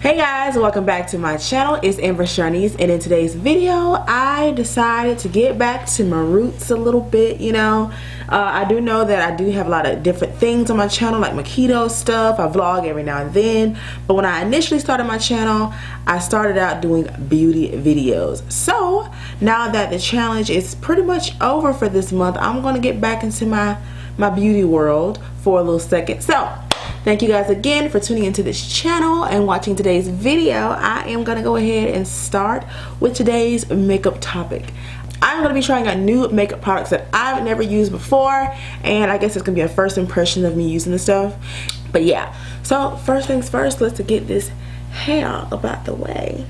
Hey guys, welcome back to my channel. It's AMBERSHARNIECE, and in today's video I decided to get back to my roots a little bit. I do know that I do have a lot of different things on my channel, like my keto stuff. I vlog every now and then, but when I initially started my channel, I started out doing beauty videos. So now that the challenge is pretty much over for this month, I'm gonna get back into my beauty world for a little second. So thank you guys again for tuning into this channel and watching today's video. I am gonna go ahead and start with today's makeup topic. I'm gonna be trying out new makeup products that I've never used before, and I guess it's gonna be a first impression of me using this stuff. But yeah, so first things first, let's get this hair up out the way.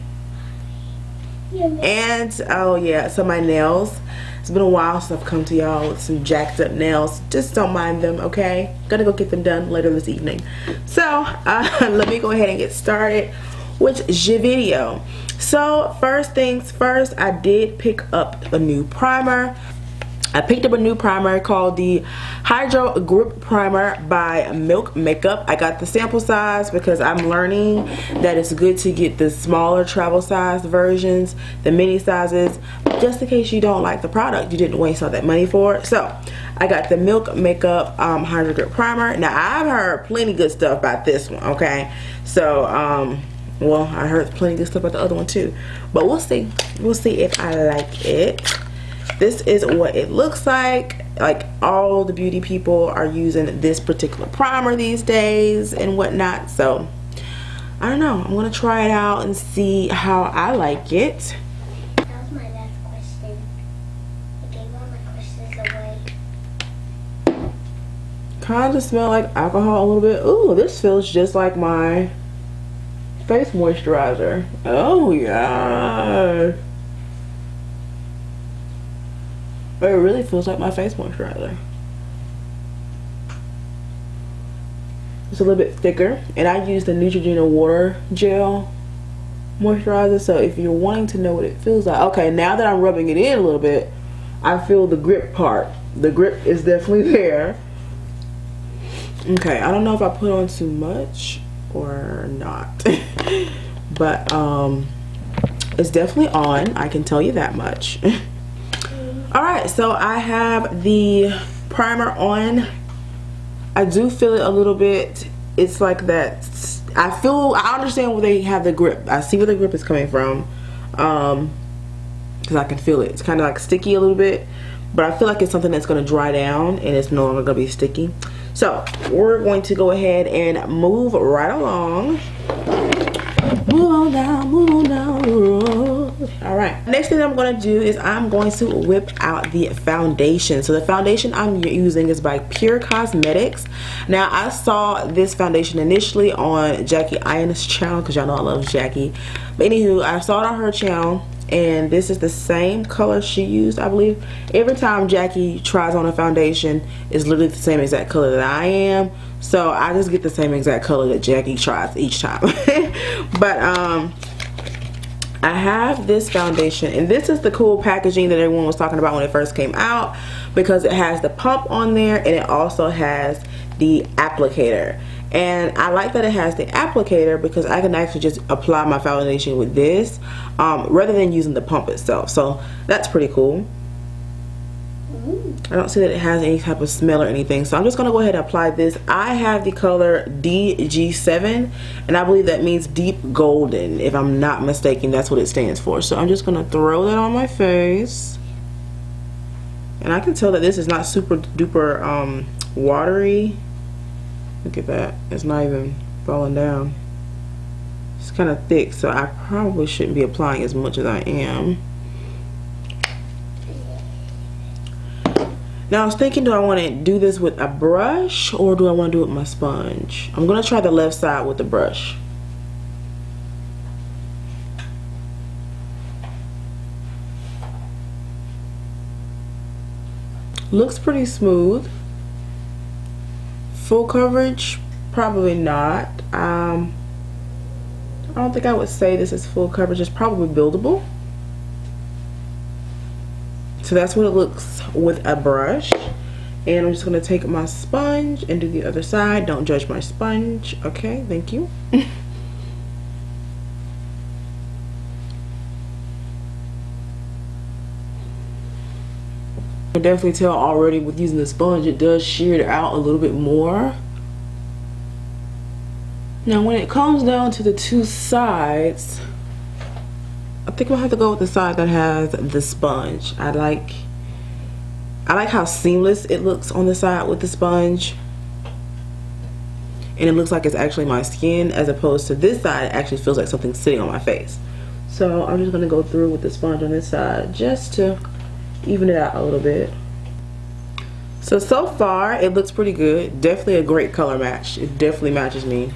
And oh yeah, so my nails. It's been a while since I've come to y'all with some jacked up nails. Just don't mind them, okay? Gonna go get them done later this evening. So let me go ahead and get started with the video. So first things first, I did pick up a new primer. I picked up a new primer called the Hydro Grip Primer by Milk Makeup. I got the sample size because I'm learning that it's good to get the smaller travel size versions, the mini sizes, just in case you don't like the product, you didn't waste all that money for it. So I got the Milk Makeup Hydro Grip Primer. Now I've heard plenty good stuff about this one, okay? So well, I heard plenty good stuff about the other one too, but we'll see if I like it. This is what it looks like. Like, all the beauty people are using this particular primer these days and whatnot. So I don't know, I'm gonna try it out and see how I like it. That was my last question. I gave all my questions away. Kind of smell like alcohol a little bit. Ooh, this feels just like my face moisturizer. Oh yeah, it really feels like my face moisturizer. It's a little bit thicker, and I use the Neutrogena water gel moisturizer. So if you're wanting to know what it feels like, okay, now that I'm rubbing it in a little bit, I feel the grip part. The grip is definitely there. Okay, I don't know if I put on too much or not, but it's definitely on, I can tell you that much. Alright, so I have the primer on. I do feel it a little bit. It's like that. I understand where they have the grip. I see where the grip is coming from, because I can feel it. It's kind of like sticky a little bit, but I feel like it's something that's going to dry down and it's no longer going to be sticky. So we're going to go ahead and move right along. Move on down the road. Alright, next thing I'm going to do is I'm going to whip out the foundation. So the foundation I'm using is by Pure Cosmetics. Now, I saw this foundation initially on Jackie Ian's channel, because y'all know I love Jackie. But anywho, I saw it on her channel, and this is the same color she used, I believe. Every time Jackie tries on a foundation, it's literally the same exact color that I am. So I just get the same exact color that Jackie tries each time. But I have this foundation, and this is the cool packaging that everyone was talking about when it first came out, because it has the pump on there and it also has the applicator. And I like that it has the applicator because I can actually just apply my foundation with this rather than using the pump itself. So that's pretty cool. I don't see that it has any type of smell or anything, so I'm just gonna go ahead and apply this. I have the color DG7, and I believe that means deep golden, if I'm not mistaken. That's what it stands for. So I'm just gonna throw that on my face, and I can tell that this is not super duper watery. Look at that, it's not even falling down. It's kind of thick, so I probably shouldn't be applying as much as I am. Now I was thinking, do I want to do this with a brush or do I want to do it with my sponge? I'm going to try the left side with the brush. Looks pretty smooth. Full coverage? Probably not. I don't think I would say this is full coverage. It's probably buildable. So that's what it looks with a brush. And I'm just going to take my sponge and do the other side. Don't judge my sponge. Okay, thank you. can definitely tell already with using the sponge, it does shear it out a little bit more. Now when it comes down to the two sides, I think we'll have to go with the side that has the sponge. I like how seamless it looks on the side with the sponge. And it looks like it's actually my skin, as opposed to this side, it actually feels like something's sitting on my face. So I'm just gonna go through with the sponge on this side just to even it out a little bit. So far it looks pretty good. Definitely a great color match. It definitely matches me.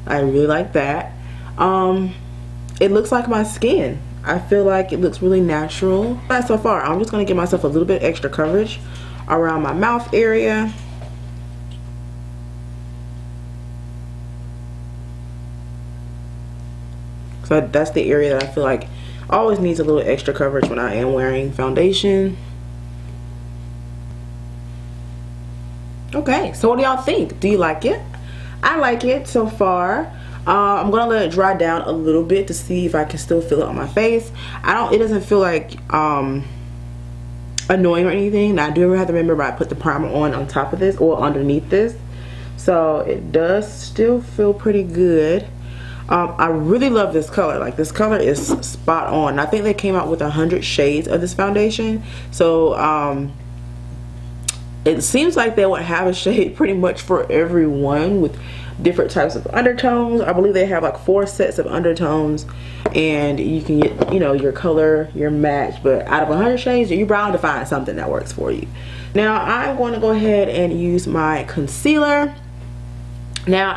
I really like that. It looks like my skin. I feel like it looks really natural. But so far, I'm just gonna give myself a little bit extra coverage around my mouth area. So that's the area that I feel like always needs a little extra coverage when I am wearing foundation. Okay, so what do y'all think? Do you like it? I like it so far. I'm gonna let it dry down a little bit to see if I can still feel it on my face. It doesn't feel like annoying or anything. Now I do have to remember I put the primer on top of this or underneath this, so it does still feel pretty good. I really love this color. Like, this color is spot on. I think they came out with 100 shades of this foundation, so it seems like they would have a shade pretty much for everyone with different types of undertones. I believe they have like 4 sets of undertones, and you can get, you know, your color, your match. But out of 100 shades, you're bound to find something that works for you. Now I'm going to go ahead and use my concealer. Now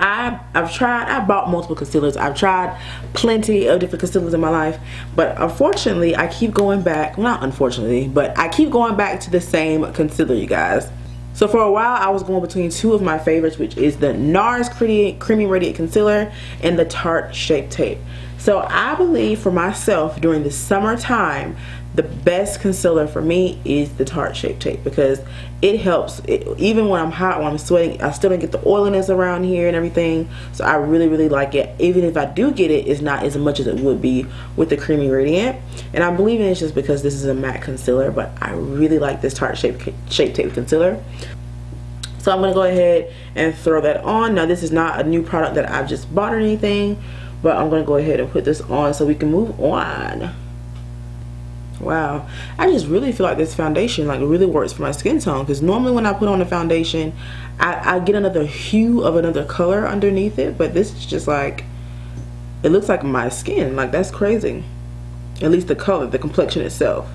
I bought multiple concealers. I've tried plenty of different concealers in my life, but unfortunately I keep going back, well, not unfortunately, but I keep going back to the same concealer, you guys. So for a while I was going between 2 of my favorites, which is the NARS Creamy Radiant Concealer and the Tarte Shape Tape. So I believe for myself, during the summertime, the best concealer for me is the Tarte Shape Tape, because it helps. Even when I'm hot, when I'm sweating, I still don't get the oiliness around here and everything. So I really, really like it. Even if I do get it, it's not as much as it would be with the Creamy Radiant. And I'm believing it's just because this is a matte concealer, but I really like this Tarte Shape Tape concealer. So I'm going to go ahead and throw that on. Now this is not a new product that I've just bought or anything, but I'm going to go ahead and put this on so we can move on. Wow, I just really feel like this foundation like really works for my skin tone, because normally when I put on a foundation I get another hue of another color underneath it, but this is just like, it looks like my skin. Like, that's crazy. At least the color, the complexion itself.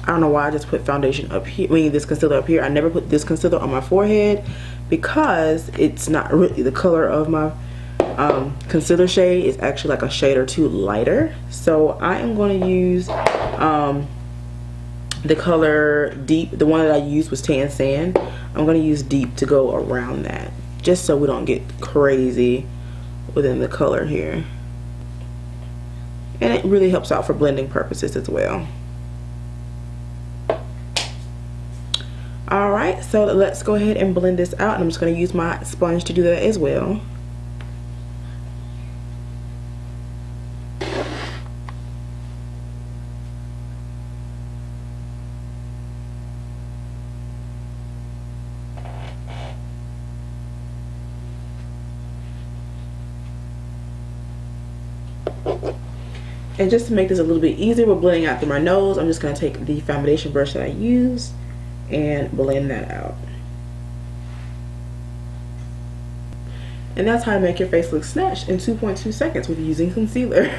I don't know why I just put foundation up here, I mean this concealer up here. I never put this concealer on my forehead because it's not really the color of my concealer shade. Is actually like a shade or 2 lighter. So I am going to use the color Deep. The one that I used was Tan Sand. I'm going to use Deep to go around that, just so we don't get crazy within the color here. And it really helps out for blending purposes as well. Alright, so let's go ahead and blend this out, and I'm just going to use my sponge to do that as well. And just to make this a little bit easier with blending out through my nose, I'm just going to take the foundation brush that I used and blend that out. And that's how to make your face look snatched in 2.2 seconds with using concealer.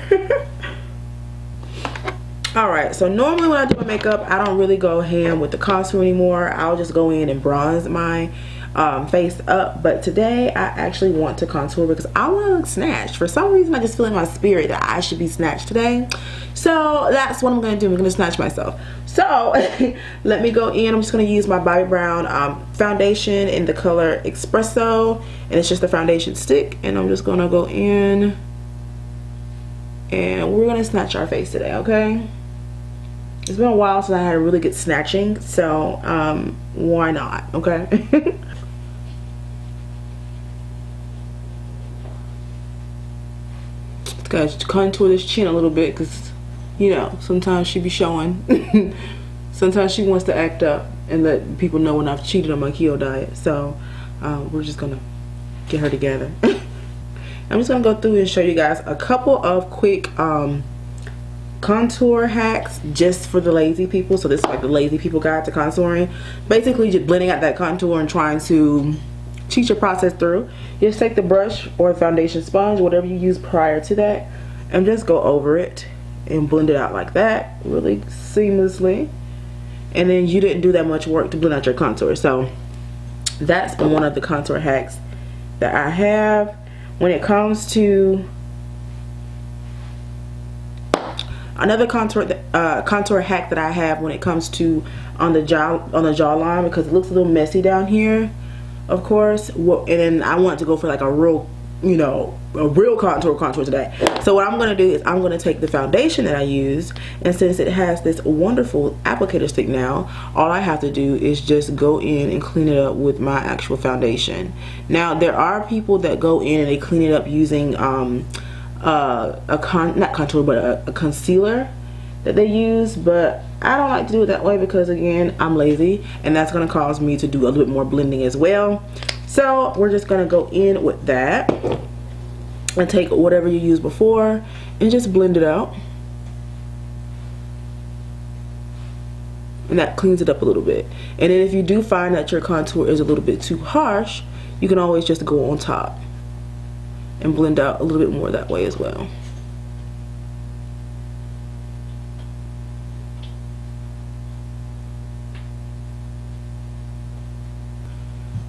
Alright, so normally when I do my makeup, I don't really go ham with the contour anymore. I'll just go in and bronze my face up, but today I actually want to contour because I want to look snatched. For some reason I just feel in my spirit that I should be snatched today, so that's what I'm going to do. I'm going to snatch myself. So let me go in. I'm just going to use my Bobbi Brown foundation in the color Espresso, and it's just a foundation stick, and I'm just going to go in and we're going to snatch our face today. Okay, it's been a while since I had a really good snatching, so why not? Okay. Gotta contour this chin a little bit, because you know sometimes she be showing. sometimes she wants to act up and let people know when I've cheated on my keto diet. So we're just gonna get her together. I'm just gonna go through and show you guys a couple of quick contour hacks just for the lazy people. So this is like the lazy people guide to contouring. Basically just blending out that contour and trying to cheat your process through. Just take the brush or foundation sponge, whatever you use prior to that, and just go over it and blend it out like that really seamlessly. And then you didn't do that much work to blend out your contour. So that's one of the contour hacks that I have. When it comes to another contour hack that I have when it comes to on the jawline, because it looks a little messy down here, of course, and then I want to go for like a real, you know, a real contour today. So what I'm going to do is I'm going to take the foundation that I used, and since it has this wonderful applicator stick now, all I have to do is just go in and clean it up with my actual foundation. Now there are people that go in and they clean it up using not contour, but a concealer that they use, but I don't like to do it that way because again, I'm lazy, and that's going to cause me to do a little bit more blending as well. So we're just going to go in with that and take whatever you used before and just blend it out, and that cleans it up a little bit. And then if you do find that your contour is a little bit too harsh, you can always just go on top and blend out a little bit more that way as well.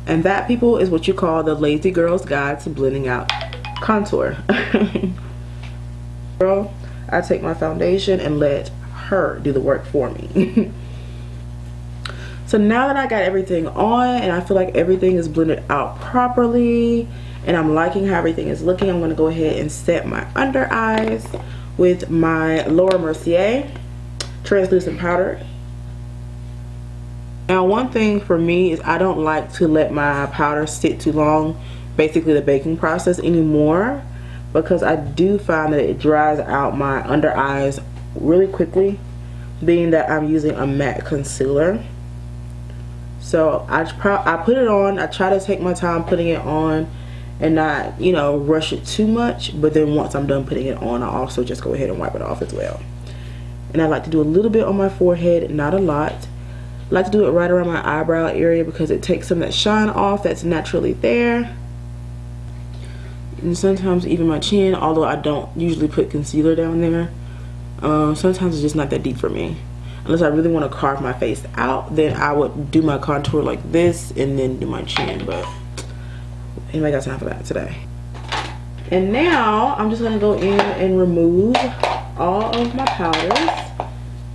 And that, people, is what you call the lazy girl's guide to blending out contour. Girl, I take my foundation and let her do the work for me. So now that I got everything on and I feel like everything is blended out properly and I'm liking how everything is looking, I'm going to go ahead and set my under eyes with my Laura Mercier translucent powder. Now one thing for me is I don't like to let my powder sit too long, basically the baking process, anymore, because I do find that it dries out my under eyes really quickly, being that I'm using a matte concealer. So I put it on, I try to take my time putting it on and not, you know, rush it too much, but then once I'm done putting it on, I also just go ahead and wipe it off as well. And I like to do a little bit on my forehead, not a lot. I like to do it right around my eyebrow area because it takes some of that shine off that's naturally there. And sometimes even my chin, although I don't usually put concealer down there, sometimes it's just not that deep for me. Unless I really want to carve my face out, then I would do my contour like this and then do my chin, but anybody got time for that today? And now I'm just going to go in and remove all of my powders.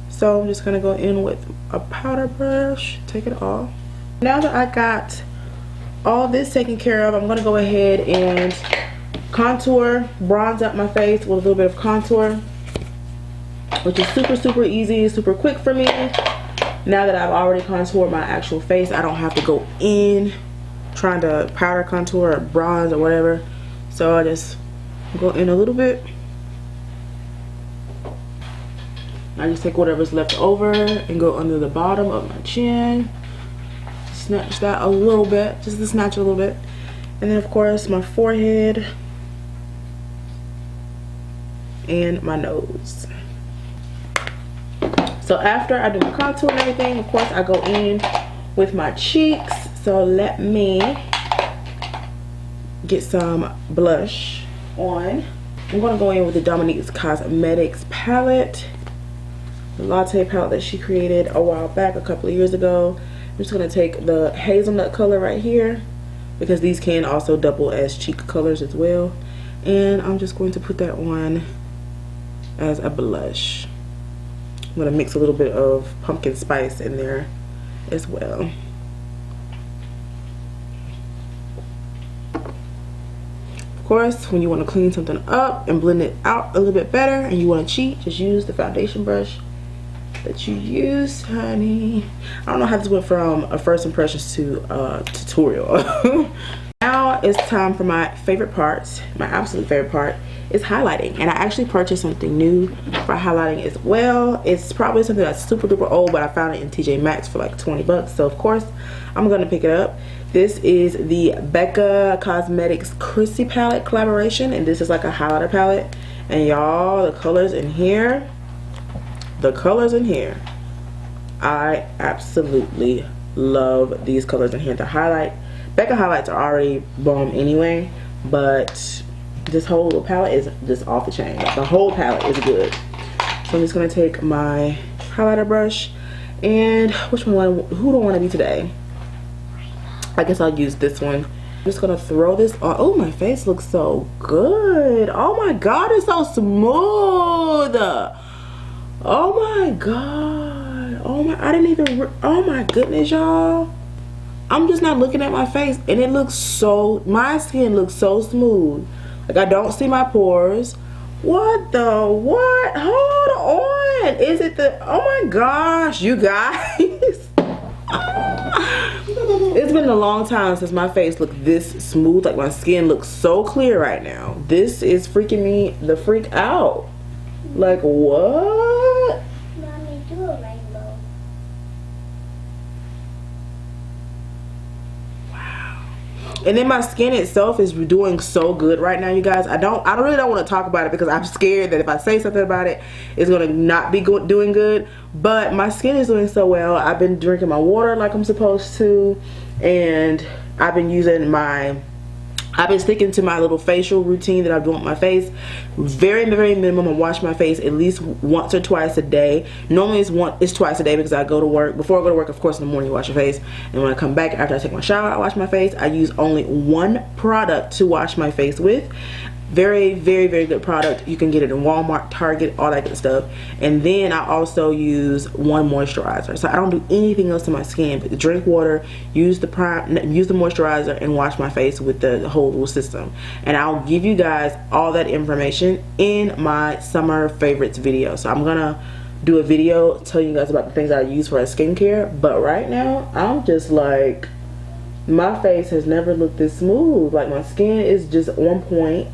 So I'm just going to go in with a powder brush, take it off. Now that I got all this taken care of, I'm going to go ahead and contour, bronze up my face with a little bit of contour, which is super easy, super quick for me. Now that I've already contoured my actual face, I don't have to go in trying to powder contour or bronze or whatever. So I just go in a little bit. I just take whatever's left over and go under the bottom of my chin. Snatch that a little bit, just to snatch a little bit. And then of course my forehead and my nose. So after I do my contour and everything, of course I go in with my cheeks. So let me get some blush on. I'm going to go in with the Dominique's Cosmetics palette, the latte palette that she created a while back, a couple of years ago. I'm just going to take the hazelnut color right here, because these can also double as cheek colors as well. And I'm just going to put that on as a blush. I'm going to mix a little bit of pumpkin spice in there as well. Of course, when you want to clean something up and blend it out a little bit better and you want to cheat, just use the foundation brush that you use, honey. I don't know how this went from a first impressions to a tutorial. Now now it's time for my favorite part. My absolute favorite part is highlighting. And I actually purchased something new for highlighting as well. It's probably something that's super duper old, but I found it in TJ Maxx for like 20 bucks. So of course, I'm gonna pick it up. This is the Becca Cosmetics Chrissy palette collaboration, and this is like a highlighter palette. And y'all, the colors in here, I absolutely love these colors in here to highlight. Becca highlights are already bomb anyway, but this whole little palette is just off the chain. Like, the whole palette is good. So I'm just gonna take my highlighter brush, and who do I want to be today? I guess I'll use this one. I'm just gonna throw this on. Oh, my face looks so good. Oh my god, it's so smooth. Oh my god. Oh my goodness, y'all. I'm just not looking at my face, and it looks so, my skin looks so smooth. Like, I don't see my pores. What? Hold on. Is it the, oh my gosh, you guys. It's been a long time since my face looked this smooth. Like, my skin looks so clear right now. This is freaking me the freak out. Like, what? Mommy, do a rainbow. Wow. And then my skin itself is doing so good right now, you guys. I really don't want to talk about it because I'm scared that if I say something about it, it's gonna not be doing good. But my skin is doing so well. I've been drinking my water like I'm supposed to, and I've been sticking to my little facial routine that I do on my face. Very minimum. I wash my face at least once or twice a day. Normally it's twice a day because I go to work. Before I go to work, of course, in the morning you wash your face, and when I come back after I take my shower, I wash my face. I use only one product to wash my face with. Very good product. You can get it in Walmart, Target, all that good stuff. And then I also use one moisturizer. So I don't do anything else to my skin but drink water, use the moisturizer, and wash my face with the whole little system. And I'll give you guys all that information in my summer favorites video. So I'm gonna do a video telling you guys about the things I use for skincare. But right now, I'm just like, my face has never looked this smooth. Like, my skin is just on point.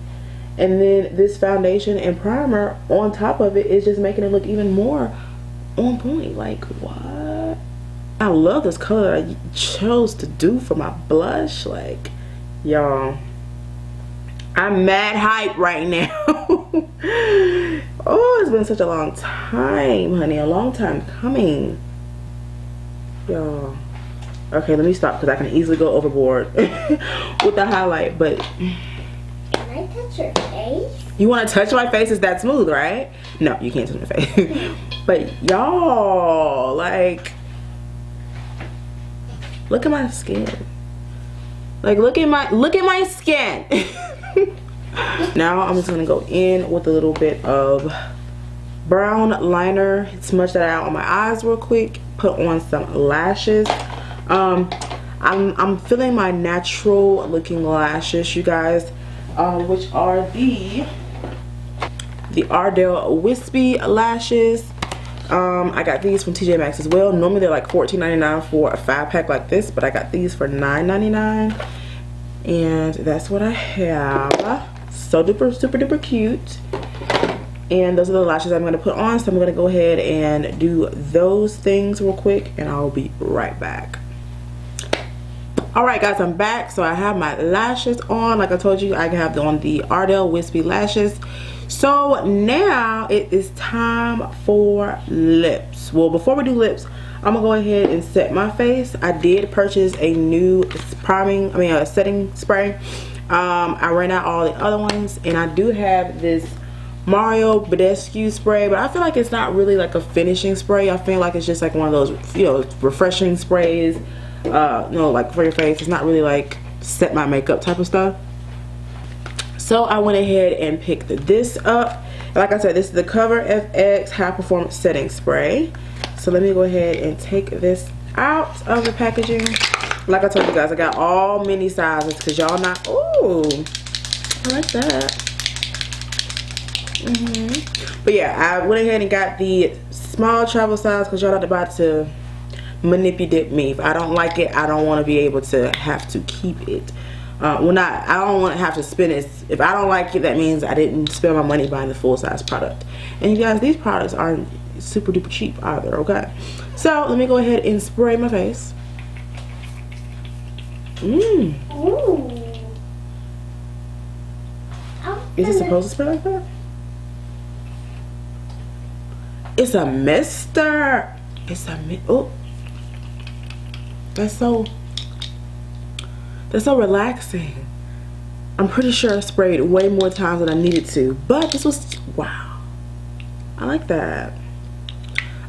And then this foundation and primer on top of it is just making it look even more on point. Like, what? I love this color I chose to do for my blush. Like, y'all, I'm mad hype right now. Oh, it's been such a long time, honey. A long time coming. Y'all. Okay, let me stop because I can easily go overboard with the highlight, but... Can I touch your face? You want to touch my face? It's that smooth, right? No, you can't touch my face. But y'all, like, look at my skin. Like, look at my skin. Now I'm just gonna go in with a little bit of brown liner, smudge that out on my eyes real quick, put on some lashes. I'm feeling my natural looking lashes, you guys. Which are the Ardell Wispy lashes. I got these from TJ Maxx as well. Normally they're like $14.99 for a 5-pack like this, but I got these for $9.99, and that's what I have. So super duper cute. And those are the lashes I'm going to put on, so I'm going to go ahead and do those things real quick, and I'll be right back. Alright guys, I'm back. So I have my lashes on. Like I told you, I have on the Ardell Wispy lashes. So now it is time for lips. Well, before we do lips, I'm gonna go ahead and set my face. I did purchase a new setting spray. I ran out all the other ones, and I do have this Mario Badescu spray, but I feel like it's not really like a finishing spray. I feel like it's just like one of those, you know, refreshing sprays. Like for your face. It's not really like set my makeup type of stuff. So I went ahead and picked this up. Like I said, this is the Cover FX High Performance Setting Spray. So let me go ahead and take this out of the packaging. Like I told you guys, I got all mini sizes because y'all not. Ooh, I like that. But yeah, I went ahead and got the small travel size because y'all not about to manipulate me. If I don't like it, I don't want to be able to have to keep it. well, not, I don't want to have to spend it. If I don't like it, that means I didn't spend my money buying the full size product. And you guys, these products aren't super duper cheap either, okay? So let me go ahead and spray my face. Ooh. Is it supposed to spray like that? It's a mister. It's a oh. That's so relaxing. I'm pretty sure I sprayed way more times than I needed to, but this was, wow. I like that.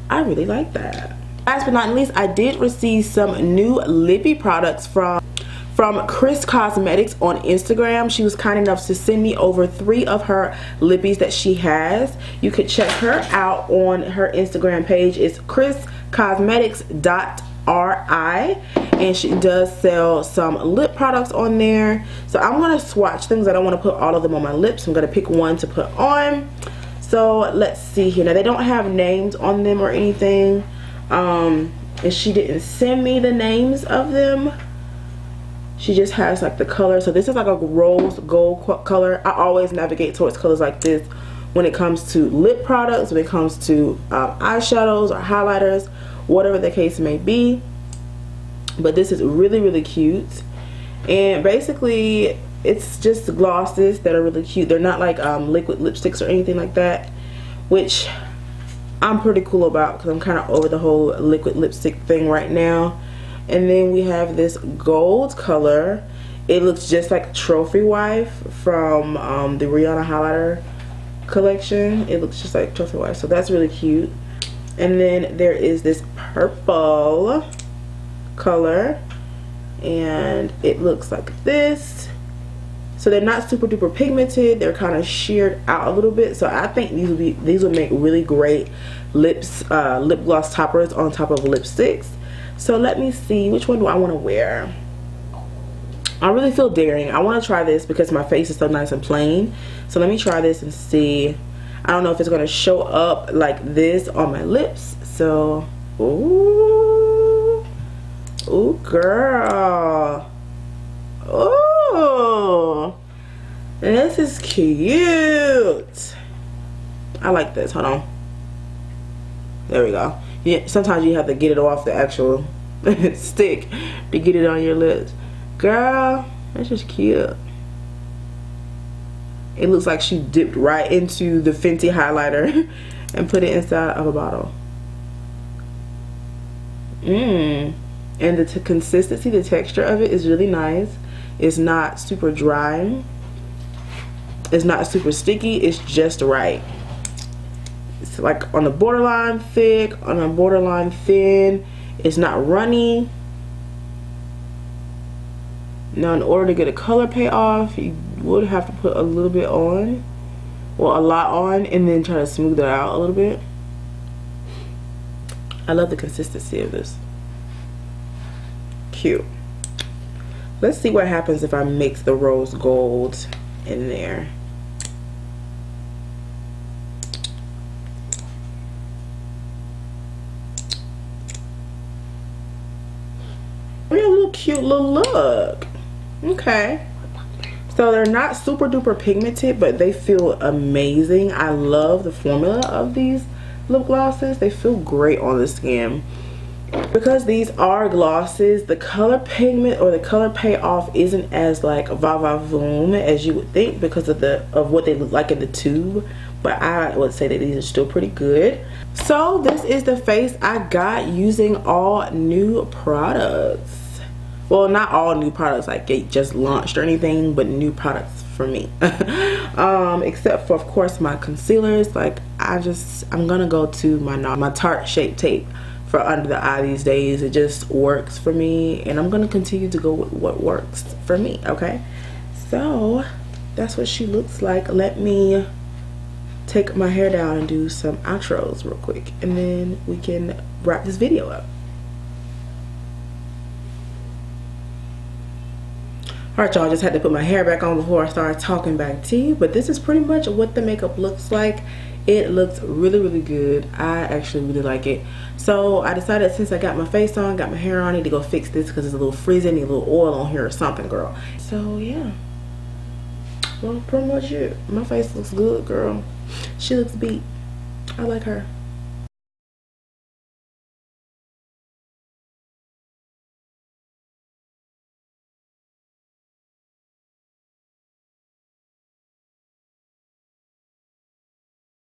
I really like that. Last but not least, I did receive some new lippy products from Chris Cosmetics on Instagram. She was kind enough to send me over 3 of her lippies that she has. You could check her out on her Instagram page. It's chriscosmetics.ri, and she does sell some lip products on there. So I'm gonna swatch things. I don't want to put all of them on my lips. I'm gonna pick one to put on. So let's see here. Now they don't have names on them or anything, and she didn't send me the names of them. She just has like the color. So this is like a rose gold color. I always navigate towards colors like this when it comes to lip products, when it comes to eyeshadows or highlighters, whatever the case may be. But this is really, really cute. And basically it's just glosses that are really cute. They're not like liquid lipsticks or anything like that, which I'm pretty cool about because I'm kind of over the whole liquid lipstick thing right now. And then we have this gold color. It looks just like Trophy Wife from the Rihanna highlighter collection. It looks just like Trophy Wife, so that's really cute. And then there is this purple color, and it looks like this. So they're not super duper pigmented. They're kind of sheared out a little bit. So I think these would make really great lip gloss toppers on top of lipsticks. So let me see, which one do I want to wear? I really feel daring. I want to try this because my face is so nice and plain. So let me try this and see. I don't know if it's going to show up like this on my lips. So, ooh. Ooh, girl. Ooh. This is cute. I like this. Hold on. There we go. Yeah, sometimes you have to get it off the actual stick to get it on your lips. Girl, that's just cute. It looks like she dipped right into the Fenty highlighter and put it inside of a bottle. And the consistency, the texture of it is really nice. It's not super dry. It's not super sticky. It's just right. It's like on the borderline thick, on a borderline thin. It's not runny. Now in order to get a color payoff, you would have to put a little bit on, well, a lot on, and then try to smooth it out a little bit. I love the consistency of this. Cute. Let's see what happens if I mix the rose gold in there. Cute little look. Okay, so they're not super duper pigmented, but they feel amazing. I love the formula of these lip glosses. They feel great on the skin. Because these are glosses, the color pigment or the color payoff isn't as like va-va-voom as you would think because of what they look like in the tube. But I would say that these are still pretty good. So this is the face I got using all new products. Well, not all new products like it just launched or anything, but new products for me. Except for, of course, my concealers. Like I'm gonna go to my Tarte Shape Tape for under the eye these days. It just works for me, and I'm gonna continue to go with what works for me. Okay, so that's what she looks like. Let me take my hair down and do some outros real quick, and then we can wrap this video up. Alright y'all, just had to put my hair back on before I started talking back to you. But this is pretty much what the makeup looks like. It looks really, really good. I actually really like it. So I decided since I got my face on, got my hair on, I need to go fix this because it's a little frizzy, need a little oil on here or something, girl. So yeah. Well, pretty much it. My face looks good, girl. She looks beat. I like her.